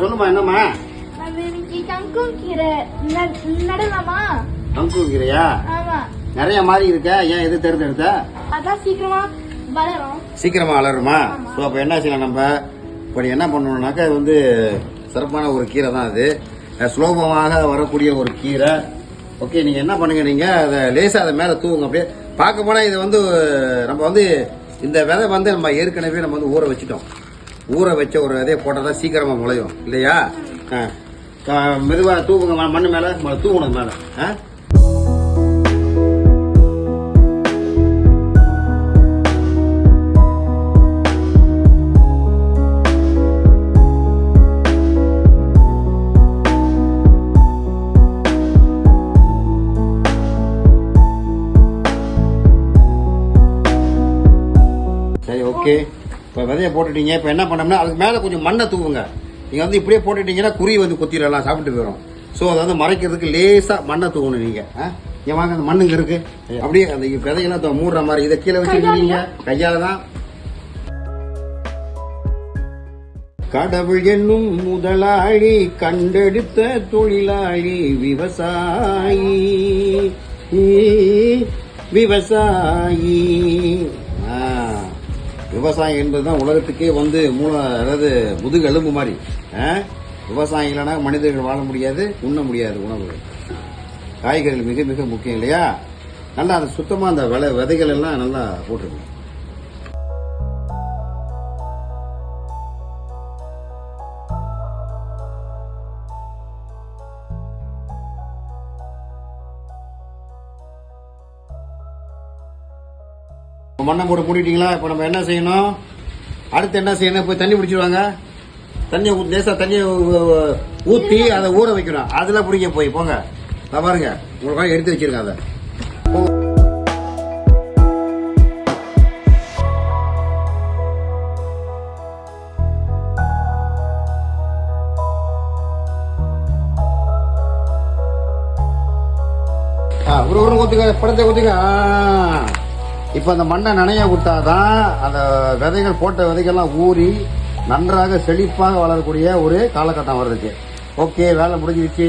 சொல்லுமா என்னம்மா? கங்கூக்கீரை நடலாமா? கங்கூக்கீரையா? ஆமா. நிறைய மாதிரி இருக்க, ஏன் எது தேர்ந்தெடுத்த? அதான் சீக்கிரமா வளரும். சீக்கிரமா வளருமா? ஸோ அப்போ என்ன செய்யலாம் நம்ம? இப்போ என்ன பண்ணணும்னாக்கா இது வந்து சிறப்பான ஒரு கீரை தான். அது சுலபமாக வரக்கூடிய ஒரு கீரை. ஓகே, நீங்க என்ன பண்ணுங்க, நீங்க அதை லேசா அதை மேலே தூவுங்க. அப்படியே பார்க்க போனா இது வந்து நம்ம வந்து இந்த விதை வந்து நம்ம ஏற்கனவே நம்ம வந்து ஊற வச்சுட்டோம். ஊற வச்ச ஒரு விதையை போட்டால் தான் சீக்கிரமா முளையும் இல்லையா? மெதுவாக தூவுங்க, மண்ணு மேலே தூவணும் மேலே. சரி, ஓகே. இப்போ விதையை போட்டுட்டீங்க. இப்போ என்ன பண்ணோம்னா அதுக்கு மேலே கொஞ்சம் மண்ணை தூவுங்க. நீங்கள் வந்து இப்படியே போட்டுட்டீங்கன்னா குருவி வந்து கொத்திடலாம், சாப்பிட்டு போயிடும். ஸோ அதை வந்து மறைக்கிறதுக்கு லேசாக மண்ணை தூவணும் நீங்கள். இங்கே வாங்க, அந்த மண்ணுங்க இருக்கு, அப்படியே அந்த விதையெல்லாம் மூடுற மாதிரி இதை கீழே வச்சுருக்கீங்க. கையால் தான். கடவுள் என்னும் முதலாளி கண்டெடுத்த தொழிலாளி விவசாயி விவசாயி. விவசாயம் என்பதுதான் உலகத்துக்கே வந்து அதாவது முதுகெலும்பு மாதிரி. விவசாயம் இல்லைன்னா மனிதர்கள் வாழ முடியாது, உண்ண முடியாது. உணவு காய்கறிகள் மிக மிக முக்கியம் இல்லையா? நல்லா அந்த சுத்தமாக அந்த விதைகள் எல்லாம் நல்லா போட்டுருங்க. மண்ணை போட்டு மூடிட்டீங்களா? இப்போ நம்ம என்ன செய்யணும், அடுத்து என்ன செய்யணும், போய் தண்ணி பிடிச்சிருவாங்க. தண்ணியை லேசாக தண்ணியை ஊற்றி அதை ஊற வைக்கணும். அதில் பிடிக்க போய் போங்க. நான் பாருங்க, உங்களுக்காக எடுத்து வச்சிருங்க. அதை ஒரு ஊற்றுங்க, படத்தை ஊற்றுங்க. இப்போ அந்த மண்ணை நனைய விட்டாதான் அந்த விதைகள் போட்ட விதைகள்லாம் ஊறி நன்றாக செழிப்பாக வளரக்கூடிய ஒரு காலகட்டம் வருதுக்கு. ஓகே, வேலை முடிஞ்சிருச்சு.